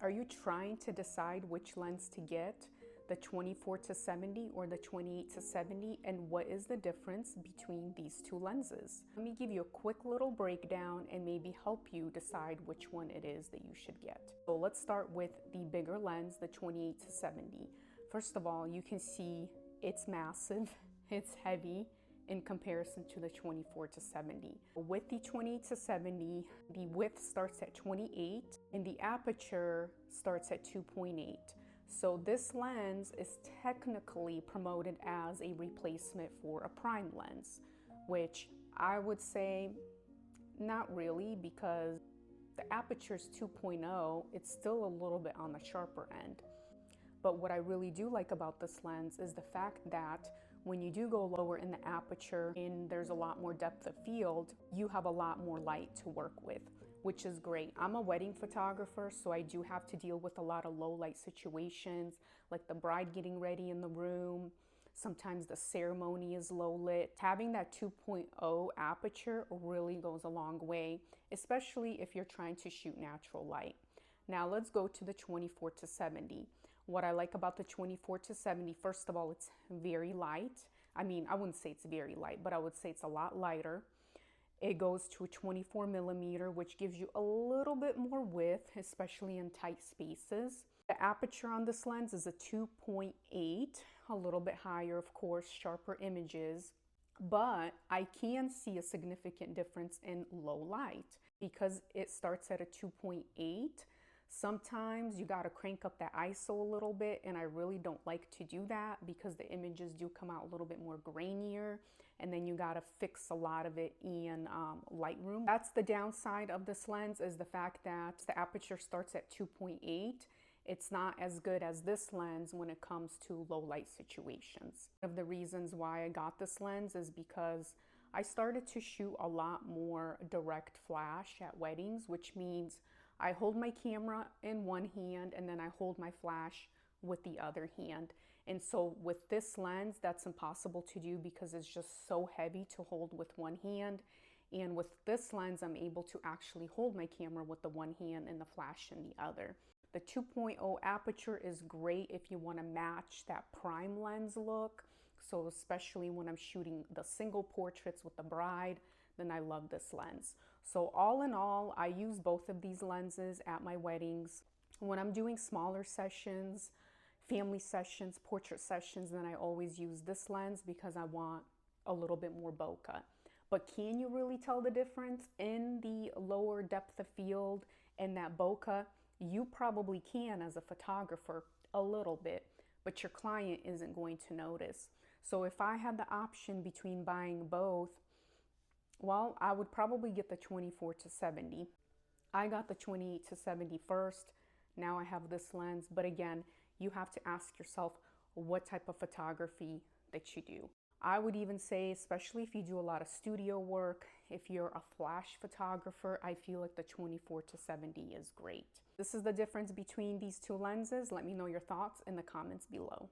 Are you trying to decide which lens to get, the 24-70 or the 28-70, and what is the difference between these two lenses? Let me give you a quick little breakdown and maybe help you decide which one it is that you should get. So let's start with the bigger lens, the 28-70. First of all, you can see it's massive, it's heavy in comparison to the 24-70. With the 28-70, the width starts at 28 and the aperture starts at 2.8. So this lens is technically promoted as a replacement for a prime lens, which I would say not really, because the aperture is 2.0, it's still a little bit on the sharper end. But what I really do like about this lens is the fact that when you do go lower in the aperture and there's a lot more depth of field, you have a lot more light to work with, which is great. I'm a wedding photographer, so I do have to deal with a lot of low light situations, like the bride getting ready in the room. Sometimes the ceremony is low lit. Having that 2.0 aperture really goes a long way, especially if you're trying to shoot natural light. Now let's go to the 24-70. What I like about the 24-70, first of all, it's very light. I mean, I wouldn't say it's very light, but I would say it's a lot lighter. It goes to a 24mm, which gives you a little bit more width, especially in tight spaces. The aperture on this lens is a 2.8, a little bit higher, of course, sharper images. But I can see a significant difference in low light because it starts at a 2.8. Sometimes you got to crank up that ISO a little bit, and I really don't like to do that because the images do come out a little bit more grainier, and then you got to fix a lot of it in Lightroom. That's the downside of this lens, is the fact that the aperture starts at 2.8. It's not as good as this lens when it comes to low light situations. One of the reasons why I got this lens is because I started to shoot a lot more direct flash at weddings, which means I hold my camera in one hand and then I hold my flash with the other hand. And so with this lens, that's impossible to do because it's just so heavy to hold with one hand. And with this lens, I'm able to actually hold my camera with the one hand and the flash in the other. The 2.0 aperture is great if you want to match that prime lens look. So especially when I'm shooting the single portraits with the bride, then I love this lens. So all in all, I use both of these lenses at my weddings. When I'm doing smaller sessions, family sessions, portrait sessions, then I always use this lens because I want a little bit more bokeh. But can you really tell the difference in the lower depth of field and that bokeh? You probably can as a photographer, a little bit, but your client isn't going to notice. So if I had the option between buying both, well, I would probably get the 24-70. I got the 28-70 first. Now I have this lens, but again, you have to ask yourself what type of photography that you do. I would even say, especially if you do a lot of studio work, if you're a flash photographer, I feel like the 24-70 is great. This is the difference between these two lenses. Let me know your thoughts in the comments below.